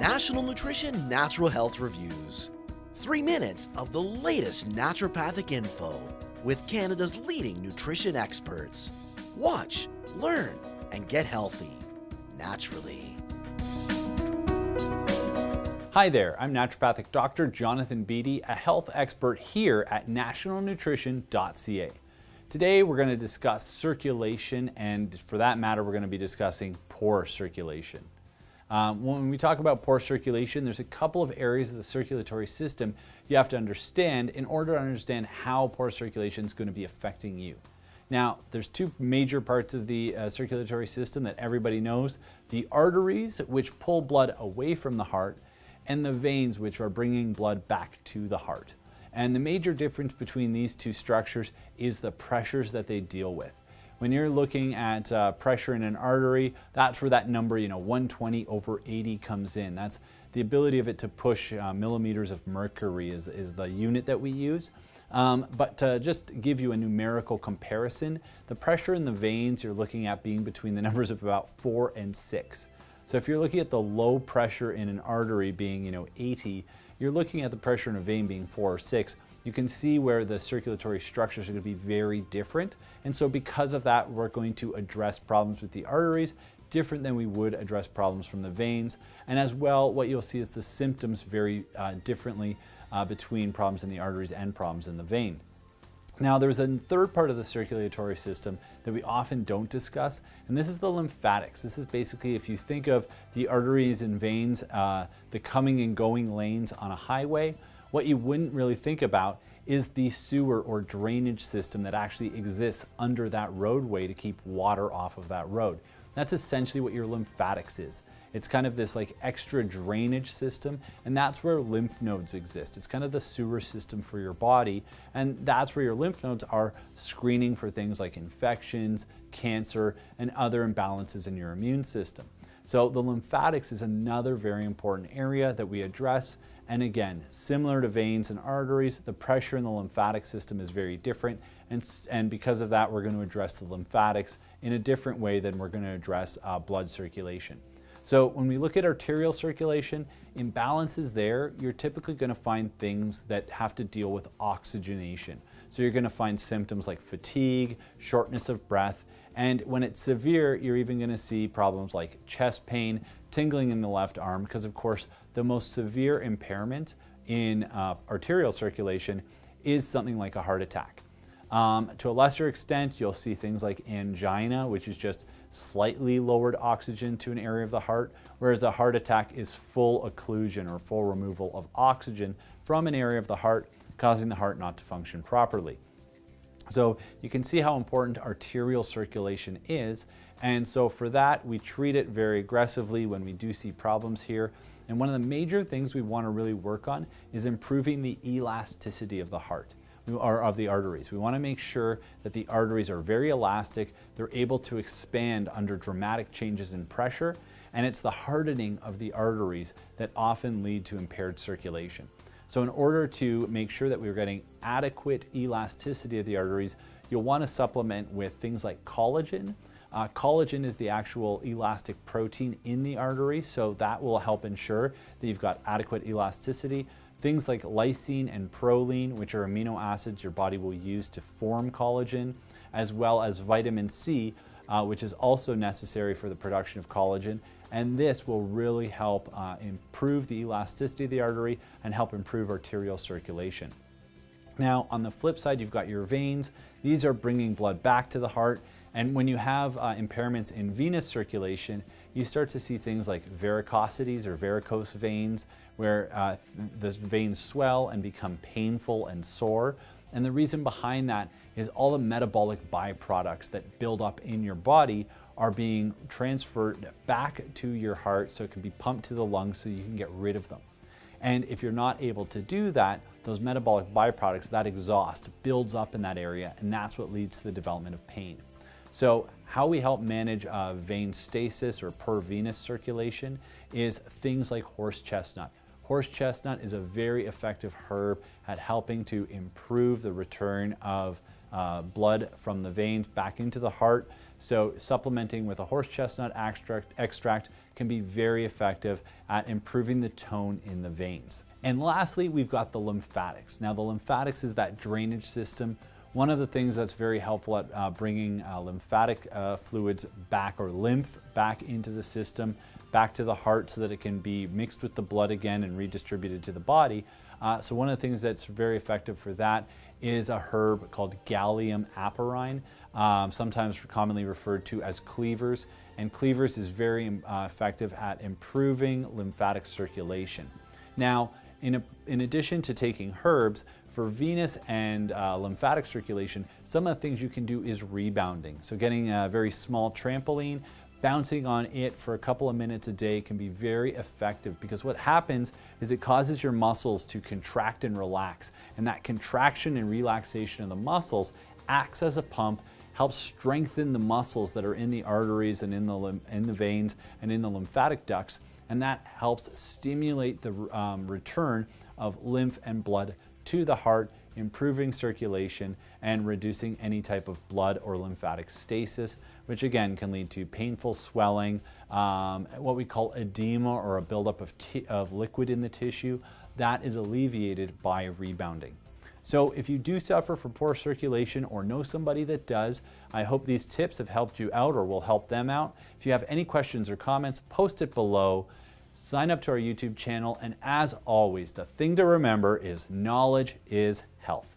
National Nutrition Natural Health Reviews. 3 minutes of the latest naturopathic info with Canada's leading nutrition experts. Watch, learn, and get healthy naturally. Hi there, I'm Naturopathic Doctor Jonathan Beatty, a health expert here at Nationalnutrition.ca. Today we're going to discuss circulation, and for that matter we're going to be discussing poor circulation. When we talk about poor circulation, there's a couple of areas of the circulatory system you have to understand in order to understand how poor circulation is going to be affecting you. Now, there's two major parts of the circulatory system that everybody knows: the arteries, which pull blood away from the heart, and the veins, which are bringing blood back to the heart. And the major difference between these two structures is the pressures that they deal with. When you're looking at pressure in an artery, that's where that number, 120/80 comes in. That's the ability of it to push millimeters of mercury is the unit that we use. But to just give you a numerical comparison, the pressure in the veins you're looking at being between the numbers of about 4 and 6. So if you're looking at the low pressure in an artery being 80, you're looking at the pressure in a vein being 4 or 6. You can see where the circulatory structures are going to be very different. And so because of that, we're going to address problems with the arteries different than we would address problems from the veins. And as well, what you'll see is the symptoms vary differently between problems in the arteries and problems in the vein. Now, there's a third part of the circulatory system that we often don't discuss, and this is the lymphatics. This is basically, if you think of the arteries and veins, the coming and going lanes on a highway, what you wouldn't really think about is the sewer or drainage system that actually exists under that roadway to keep water off of that road. That's essentially what your lymphatics is. It's kind of this like extra drainage system, and that's where lymph nodes exist. It's kind of the sewer system for your body, and that's where your lymph nodes are screening for things like infections, cancer, and other imbalances in your immune system. So the lymphatics is another very important area that we address. And again, similar to veins and arteries, the pressure in the lymphatic system is very different. And because of that, we're going to address the lymphatics in a different way than we're going to address blood circulation. So when we look at arterial circulation, imbalances there, you're typically going to find things that have to deal with oxygenation. So you're going to find symptoms like fatigue, shortness of breath, and when it's severe, you're even going to see problems like chest pain, tingling in the left arm, because of course the most severe impairment in arterial circulation is something like a heart attack. To a lesser extent, you'll see things like angina, which is just slightly lowered oxygen to an area of the heart, whereas a heart attack is full occlusion or full removal of oxygen from an area of the heart, causing the heart not to function properly. So you can see how important arterial circulation is, and so for that we treat it very aggressively when we do see problems here. And one of the major things we want to really work on is improving the elasticity of the heart, or of the arteries. We want to make sure that the arteries are very elastic, they're able to expand under dramatic changes in pressure, and it's the hardening of the arteries that often lead to impaired circulation. So in order to make sure that we're getting adequate elasticity of the arteries, you'll want to supplement with things like collagen. Collagen is the actual elastic protein in the artery, so that will help ensure that you've got adequate elasticity. Things like lysine and proline, which are amino acids your body will use to form collagen, as well as vitamin C, which is also necessary for the production of collagen. And this will really help improve the elasticity of the artery and help improve arterial circulation. Now, on the flip side, you've got your veins. These are bringing blood back to the heart. And when you have impairments in venous circulation, you start to see things like varicosities or varicose veins, where the veins swell and become painful and sore. And the reason behind that is all the metabolic byproducts that build up in your body are being transferred back to your heart so it can be pumped to the lungs so you can get rid of them. And if you're not able to do that, those metabolic byproducts, that exhaust builds up in that area, and that's what leads to the development of pain. So how we help manage vein stasis or poor venous circulation is things like horse chestnut. Horse chestnut is a very effective herb at helping to improve the return of blood from the veins back into the heart. So supplementing with a horse chestnut extract can be very effective at improving the tone in the veins. And lastly, we've got the lymphatics. Now the lymphatics is that drainage system. One of the things that's very helpful at bringing lymphatic fluids back, or lymph back into the system, back to the heart, so that it can be mixed with the blood again and redistributed to the body. So one of the things that's very effective for that is a herb called Gallium aparine, sometimes commonly referred to as cleavers. And cleavers is very effective at improving lymphatic circulation. Now, in addition to taking herbs, for venous and lymphatic circulation, some of the things you can do is rebounding. So getting a very small trampoline, bouncing on it for a couple of minutes a day can be very effective, because what happens is it causes your muscles to contract and relax. And that contraction and relaxation of the muscles acts as a pump, helps strengthen the muscles that are in the arteries and in the veins and in the lymphatic ducts. And that helps stimulate the return of lymph and blood to the heart, improving circulation and reducing any type of blood or lymphatic stasis, which again can lead to painful swelling, what we call edema, or a buildup of liquid in the tissue. That is alleviated by rebounding. So if you do suffer from poor circulation or know somebody that does, I hope these tips have helped you out or will help them out. If you have any questions or comments, post it below. Sign up to our YouTube channel, and as always, the thing to remember is knowledge is health.